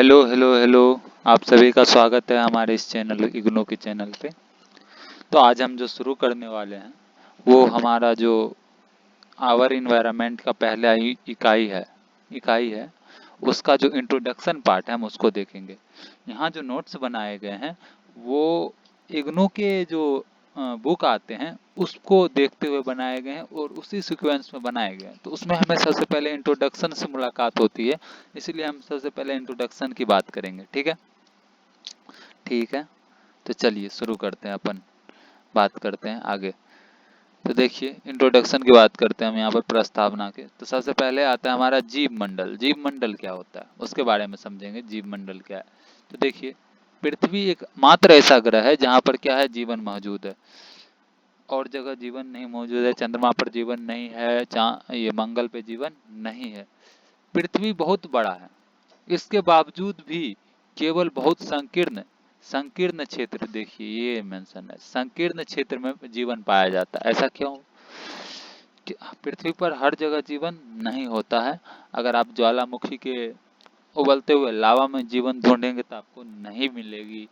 Hello hello hello. आप सभी का स्वागत है हमारे इस चैनल इग्नो के चैनल पे। तो आज हम जो शुरू करने वाले हैं वो हमारा जो आवर इन्वायरमेंट का पहला इकाई है उसका जो इंट्रोडक्शन पार्ट है हम उसको देखेंगे। यहाँ जो नोट्स बनाए गए हैं वो इग्नो के जो बुक आते हैं उसको देखते हुए बनाए गए हैं और उसी सीक्वेंस में बनाए गए हैं। तो उसमें हमें सबसे पहले इंट्रोडक्शन से मुलाकात होती है, इसीलिए हम सबसे पहले इंट्रोडक्शन की बात करेंगे। ठीक है, ठीक है। तो चलिए शुरू करते हैं, अपन बात करते हैं आगे। तो देखिए, इंट्रोडक्शन की बात करते हैं हम यहाँ पर प्रस्तावना के। तो सबसे पहले आता है हमारा जीव मंडल। जीव मंडल क्या होता है उसके बारे में समझेंगे, जीव मंडल क्या है। तो देखिए, पृथ्वी एक मात्र ऐसा ग्रह है जहाँ पर क्या है, जीवन मौजूद है। और जगह जीवन नहीं मौजूद है। चंद्रमा पर जीवन नहीं है, ये मंगल पे जीवन नहीं है। पृथ्वी बहुत बड़ा है, इसके बावजूद भी केवल बहुत संकीर्ण संकीर्ण क्षेत्र, देखिए ये मेंशन है, संकीर्ण क्षेत्र में जीवन पाया जाता है। ऐसा क्यों? कि पृथ्वी पर हर जगह जीवन नहीं होता है। अगर आप ज्वालामुखी के उबलते हुए लावा में जीवन ढूंढेंगे तो आपको नहीं मिलेगी।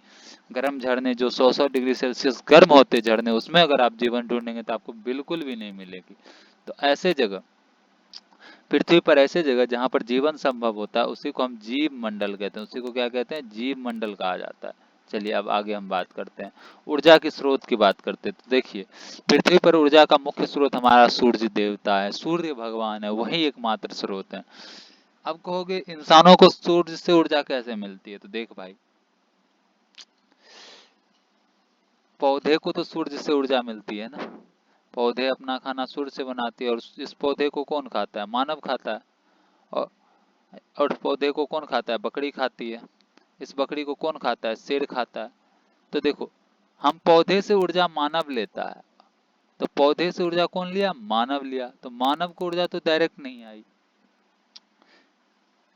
गर्म झरने जो 100-100 डिग्री सेल्सियस गर्म होते झरने, उसमें अगर आप जीवन ढूंढेंगे तो आपको बिल्कुल भी नहीं मिलेगी। तो ऐसे जगह, पृथ्वी पर ऐसे जगह जहाँ पर जीवन संभव होता है उसी को हम जीव मंडल कहते हैं। उसी को क्या कहते हैं? जीव मंडल कहा जाता है। चलिए अब आगे हम बात करते हैं, ऊर्जा के स्रोत की बात करते हैं। तो देखिए, पृथ्वी पर ऊर्जा का मुख्य स्रोत हमारा सूर्य देवता है, सूर्य भगवान है, वही एकमात्र स्रोत है। अब कहोगे इंसानों को सूर्य से ऊर्जा कैसे मिलती है? तो देख भाई, पौधे को तो सूर्य से ऊर्जा मिलती है ना। पौधे अपना खाना सूर्य से बनाती है, और इस पौधे को कौन खाता है? मानव खाता है। और और पौधे को कौन खाता है? बकरी खाती है। इस बकरी को कौन खाता है? शेर खाता है। तो देखो, हम पौधे से ऊर्जा मानव लेता है, तो पौधे से ऊर्जा कौन लिया? मानव लिया। तो मानव को ऊर्जा तो डायरेक्ट नहीं आई,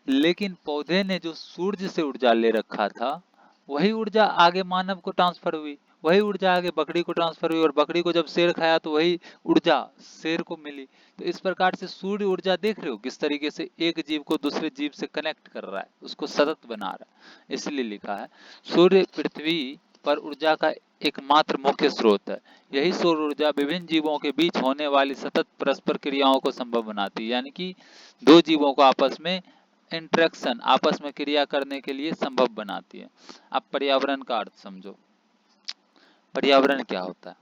लेकिन पौधे ने जो सूर्य से ऊर्जा ले रखा था वही ऊर्जा आगे मानव को ट्रांसफर हुई, वही ऊर्जा आगे बकरी को ट्रांसफर हुई, और बकरी को जब शेर खाया तो वही ऊर्जा शेर को मिली। तो इस प्रकार से सूर्य ऊर्जा, देख रहे हो किस तरीके से एक जीव को दूसरे जीव से कनेक्ट कर रहा है, उसको सतत बना रहा है। इसलिए लिखा है, सूर्य पृथ्वी पर ऊर्जा का एकमात्र मुख्य स्रोत है। यही सौर ऊर्जा विभिन्न जीवों के बीच होने वाली सतत परस्पर क्रियाओं को संभव बनाती है। यानी कि दो जीवों को आपस में इंटरेक्शन, आपस में क्रिया करने के लिए संभव बनाती है। अब पर्यावरण का अर्थ समझो। पर्यावरण क्या होता है?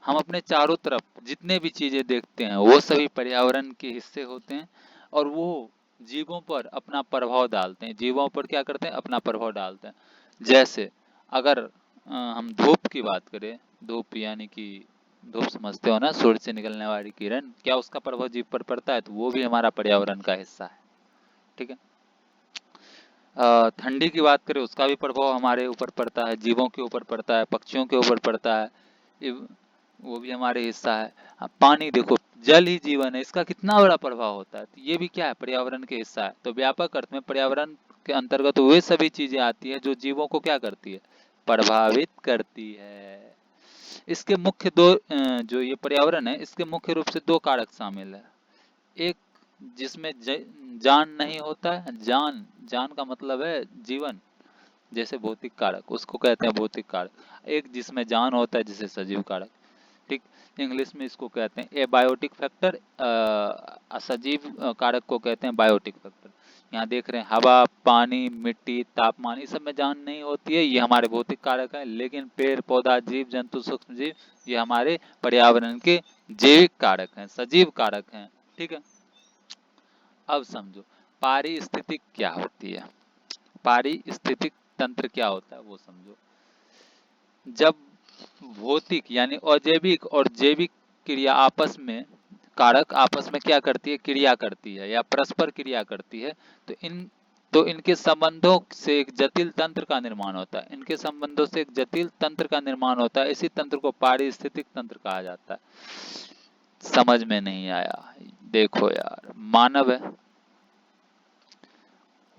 हम अपने चारों तरफ जितने भी चीजें देखते हैं वो सभी पर्यावरण के हिस्से होते हैं, और वो जीवों पर अपना प्रभाव डालते हैं। जीवों पर क्या करते हैं? अपना प्रभाव डालते हैं। जैसे अगर हम धूप की बात करें, धूप यानी कि धूप समझते हो ना, सूर्य से निकलने वाली किरण, क्या उसका प्रभाव जीव पर पड़ता है? तो वो भी हमारा पर्यावरण का हिस्सा है। ठीक है। ठंडी की बात करें, उसका भी प्रभाव हमारे ऊपर पड़ता है, जीवों के ऊपर पड़ता है, पक्षियों के ऊपर पड़ता है, वो भी हमारे हिस्सा है। पानी देखो, जल ही जीवन है, इसका कितना बड़ा प्रभाव होता है। तो ये भी क्या है? पर्यावरण के हिस्सा है। तो व्यापक अर्थ में पर्यावरण के अंतर्गत वे सभी चीजें आती है जो जीवों को क्या करती है? प्रभावित करती है। इसके मुख्य दो जो ये पर्यावरण है, इसके मुख्य रूप से दो कारक शामिल है। एक जिसमें जान नहीं होता है, जान जान का मतलब है जीवन, जैसे भौतिक कारक, उसको कहते हैं भौतिक कारक। एक जिसमें जान होता है, जिसे सजीव कारक। ठीक, इंग्लिश में इसको कहते हैं एबायोटिक फैक्टर, सजीव कारक को कहते हैं बायोटिक फैक्टर। यहाँ देख रहे हैं, हवा, पानी, मिट्टी, तापमान, इस सब में जान नहीं होती है, ये हमारे भौतिक कारक है। लेकिन पेड़ पौधा, जीव जंतु, सूक्ष्म जीव, ये हमारे पर्यावरण के जैविक कारक हैं, सजीव कारक हैं। ठीक है। अब समझो, पारिस्थितिक क्या होती है? पारिस्थितिक तंत्र क्या होता है वो समझो। जब भौतिक यानी अजैविक और जैविक क्रिया आपस में, कारक आपस में क्या करती है? क्रिया करती है या परस्पर क्रिया करती है। तो इनके संबंधों से एक जटिल तंत्र का निर्माण होता है। इनके संबंधों से एक जटिल तंत्र का निर्माण होता है। इसी तंत्र को पारिस्थितिक तंत्र कहा जाता है। समझ में नहीं आया? देखो यार, मानव है,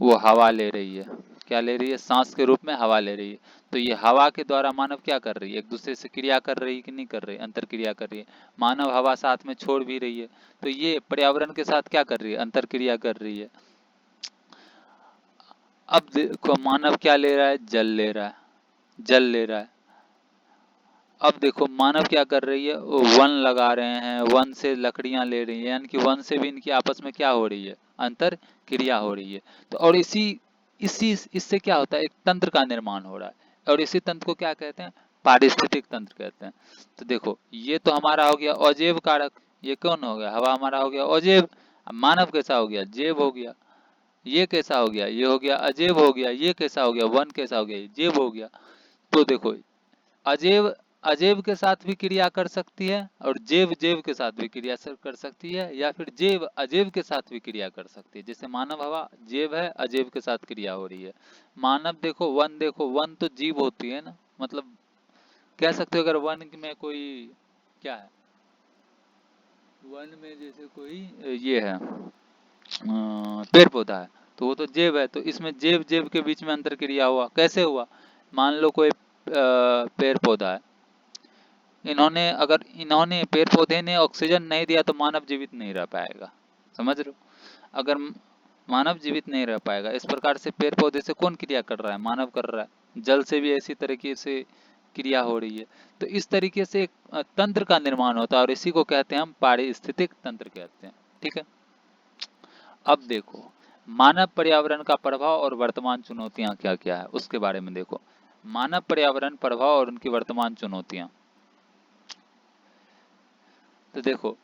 वो हवा ले रही है। क्या ले रही है? सांस के रूप में हवा ले रही है। तो ये हवा के द्वारा मानव क्या कर रही है? एक दूसरे से क्रिया कर रही है कि नहीं कर रही? अंतर क्रिया कर रही है। मानव हवा साथ में छोड़ भी रही है, तो ये पर्यावरण के साथ क्या कर रही है? अंतर क्रिया कर रही है। अब देखो मानव क्या ले रहा है, जल ले रहा है, जल ले रहा है। अब देखो मानव क्या कर रही है, वो वन लगा रहे हैं, वन से लकड़ियां ले रही है, यानी कि वन से भी इनकी आपस में क्या हो रही है, अंतर क्रिया हो रही है। तो और इसी इसी इससे क्या होता है, एक तंत्र का निर्माण हो रहा है, और इसी तंत्र को क्या कहते हैं, पारिस्थितिक तंत्र कहते हैं। तो देखो ये तो हमारा हो गया अजैव कारक, ये कौन हो गया, हवा हमारा हो गया अजैव। अब मानव कैसा हो गया, जैव हो गया। ये कैसा हो गया, ये हो गया अजैव हो गया। ये कैसा हो गया, वन कैसा हो गया, ये जैव हो गया। तो देखो अजैव अजैव के साथ भी क्रिया कर सकती है, और जैव जैव के साथ भी क्रिया कर सकती है, या फिर जैव अजैव के साथ भी क्रिया कर सकती है। जैसे मानव हवा जैव है, अजैव के साथ क्रिया हो रही है। मानव देखो वन तो जीव होती है ना, मतलब कह सकते हो अगर वन में कोई क्या है, वन में जैसे कोई ये है पेड़ पौधा है, तो वो तो जैव है। तो इसमें जैव जैव के बीच में अंतर क्रिया हुआ, कैसे हुआ, मान लो कोई पेड़ पौधा है, इन्होंने पेड़ पौधे ने ऑक्सीजन नहीं दिया तो मानव जीवित नहीं रह पाएगा, समझ रहे हो। अगर मानव जीवित नहीं रह पाएगा, इस प्रकार से पेड़ पौधे से कौन क्रिया कर रहा है, मानव कर रहा है। जल से भी ऐसी तरीके से क्रिया हो रही है। तो इस तरीके से एक तंत्र का निर्माण होता है, और इसी को कहते हैं हम पारिस्थितिक तंत्र कहते हैं। ठीक है। अब देखो मानव पर्यावरण का प्रभाव और वर्तमान चुनौतियां क्या क्या है, उसके बारे में देखो। मानव पर्यावरण प्रभाव और उनकी वर्तमान चुनौतियां। तो देखो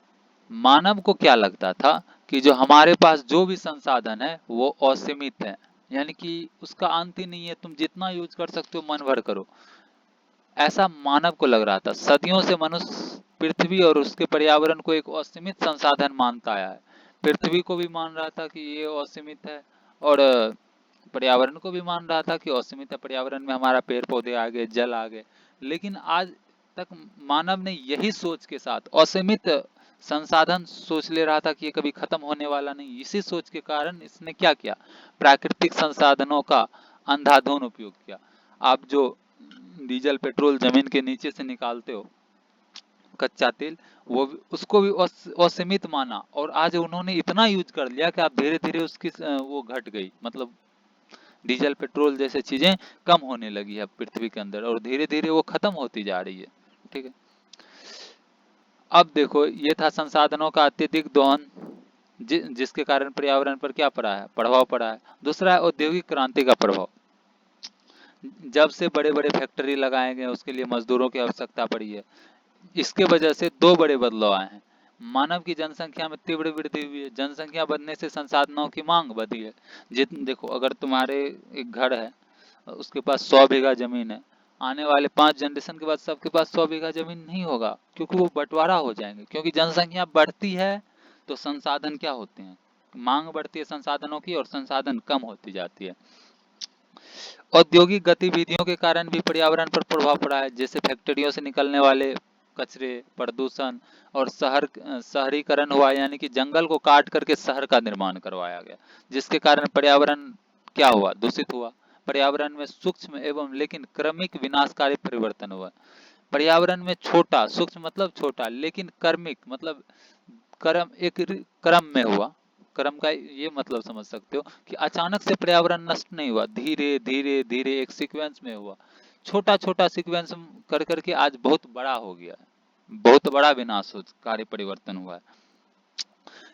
मानव को क्या लगता था कि जो हमारे पास जो भी संसाधन है वो असीमित है, यानी कि उसका अंत ही नहीं है, तुम जितना यूज कर सकते हो मन भर करो, ऐसा मानव को लग रहा था। सदियों से मनुष्य पृथ्वी और उसके पर्यावरण को एक असीमित संसाधन मानता आया है। पृथ्वी को भी मान रहा था कि ये असीमित है, और पर्यावरण को भी मान रहा था कि असीमित है, पर्यावरण में हमारा पेड़ पौधे आ गए, जल आ गए। लेकिन आज तक मानव ने यही सोच के साथ असीमित संसाधन सोच ले रहा था कि ये कभी खत्म होने वाला नहीं। इसी सोच के कारण इसने क्या किया, प्राकृतिक संसाधनों का अंधाधुंध उपयोग किया। आप जो डीजल पेट्रोल जमीन के नीचे से निकालते हो, कच्चा तेल, उसको भी असीमित माना, और आज उन्होंने इतना यूज कर लिया कि आप धीरे धीरे उसकी वो घट गई, मतलब डीजल पेट्रोल जैसे चीजें कम होने लगी है पृथ्वी के अंदर, और धीरे धीरे वो खत्म होती जा रही है। ठीक है। अब देखो ये था संसाधनों का अत्यधिक दोहन, जिसके कारण पर्यावरण पर क्या पड़ा है, प्रभाव पड़ा है। दूसरा है औद्योगिक क्रांति का प्रभाव। जब से बड़े बड़े फैक्ट्री लगाए गए उसके लिए मजदूरों की आवश्यकता पड़ी है। इसके वजह से दो बड़े बदलाव आए हैं। मानव की जनसंख्या में तीव्र वृद्धि हुई है, जनसंख्या बढ़ने से संसाधनों की मांग बढ़ी है। जितने देखो अगर तुम्हारे एक घर है, उसके पास 100 बीघा जमीन है, आने वाले 5 जनरेशन के बाद सबके पास 100 बीघा जमीन नहीं होगा, क्योंकि वो बंटवारा हो जाएंगे। क्योंकि जनसंख्या बढ़ती है तो संसाधन क्या होते हैं, मांग बढ़ती है संसाधनों की, और संसाधन कम होती जाती है। औद्योगिक गतिविधियों के कारण भी पर्यावरण पर प्रभाव पड़ा है, जैसे फैक्ट्रियों से निकलने वाले कचरे, प्रदूषण, और शहरीकरण हुआ, यानी कि जंगल को काट करके शहर का निर्माण करवाया गया, जिसके कारण पर्यावरण क्या हुआ, दूषित हुआ। पर्यावरण में सूक्ष्म एवं लेकिन क्रमिक विनाशकारी परिवर्तन हुआ। पर्यावरण में छोटा, सूक्ष्म मतलब छोटा, लेकिन कर्मिक मतलब क्रम, एक क्रम में हुआ। क्रम का ये मतलब समझ सकते हो कि अचानक से पर्यावरण नष्ट नहीं हुआ, धीरे धीरे धीरे एक सीक्वेंस में हुआ। छोटा छोटा सीक्वेंस कर करके आज बहुत बड़ा हो गया है, बहुत बड़ा विनाशकारी परिवर्तन हुआ है।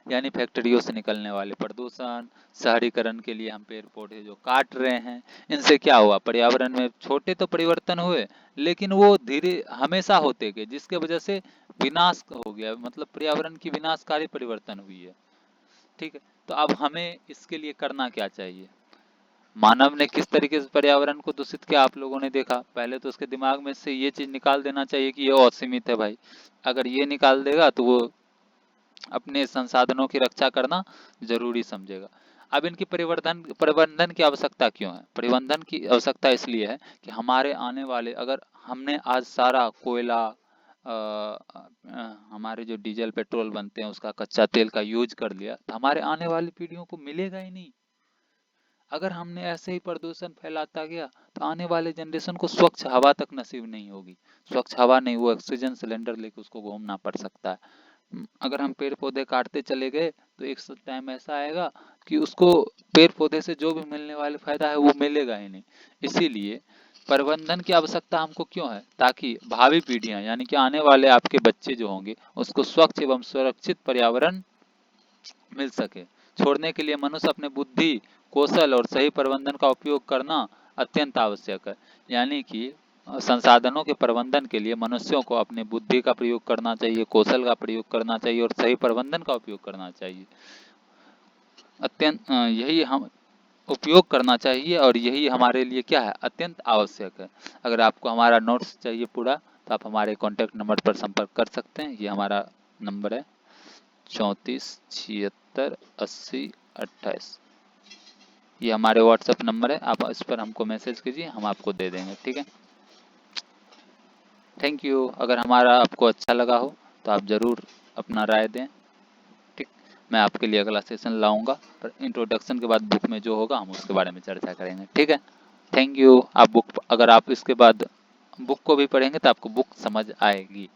यानी फैक्ट्रियों से निकलने वाले प्रदूषण, शहरीकरण के लिए हम पेड़ पौधे जो काट रहे हैं, इनसे क्या हुआ, पर्यावरण में छोटे तो परिवर्तन हुए, लेकिन वो धीरे हमेशा होते गए, जिसके वजह से विनाश हो गया, मतलब पर्यावरण की विनाशकारी परिवर्तन हुई है। ठीक है। तो अब हमें इसके लिए करना क्या चाहिए, मानव ने किस तरीके से पर्यावरण को दूषित किया आप लोगों ने देखा। पहले तो उसके दिमाग में से ये चीज निकाल देना चाहिए कि ये असीमित है भाई। अगर ये निकाल देगा तो वो अपने संसाधनों की रक्षा करना जरूरी समझेगा। अब इनकी प्रबंधन की आवश्यकता क्यों है, प्रबंधन की आवश्यकता इसलिए है कि हमारे आने वाले, अगर हमने आज सारा कोयला, हमारे जो डीजल पेट्रोल बनते हैं उसका कच्चा तेल का यूज कर लिया, तो हमारे आने वाली पीढ़ियों को मिलेगा ही नहीं। अगर हमने ऐसे ही प्रदूषण फैलाता गया तो आने वाले जनरेशन को स्वच्छ हवा तक नसीब नहीं होगी। स्वच्छ हवा नहीं, वो ऑक्सीजन सिलेंडर लेके उसको घूमना पड़ सकता है। अगर हम पेड़ पौधे काटते चले गए तो एक टाइम ऐसा आएगा कि उसको पेड़ पौधे से जो भी मिलने वाला फायदा है वो मिलेगा ही नहीं। इसीलिए प्रबंधन की आवश्यकता हमको क्यों है, ताकि भावी पीढ़ियां यानी कि आने वाले आपके बच्चे जो होंगे उसको स्वच्छ एवं सुरक्षित पर्यावरण मिल सके। छोड़ने के लिए मनुष्य अपने बुद्धि, कौशल और सही प्रबंधन का उपयोग करना अत्यंत आवश्यक है। यानी कि संसाधनों के प्रबंधन के लिए मनुष्यों को अपने बुद्धि का प्रयोग करना चाहिए, कौशल का प्रयोग करना चाहिए और सही प्रबंधन का उपयोग करना चाहिए। यही हम उपयोग करना चाहिए और यही हमारे लिए क्या है, अत्यंत आवश्यक है। अगर आपको हमारा नोट्स चाहिए पूरा तो आप हमारे कॉन्टैक्ट नंबर पर संपर्क कर सकते हैं। ये हमारा नंबर है 34768028। ये हमारे व्हाट्सएप नंबर है, आप इस पर हमको मैसेज कीजिए, हम आपको दे देंगे। ठीक है, थैंक यू। अगर हमारा आपको अच्छा लगा हो तो आप ज़रूर अपना राय दें। ठीक, मैं आपके लिए अगला सेशन लाऊंगा, पर इंट्रोडक्शन के बाद बुक में जो होगा हम उसके बारे में चर्चा करेंगे। ठीक है, थैंक यू। आप बुक, अगर आप इसके बाद बुक को भी पढ़ेंगे तो आपको बुक समझ आएगी।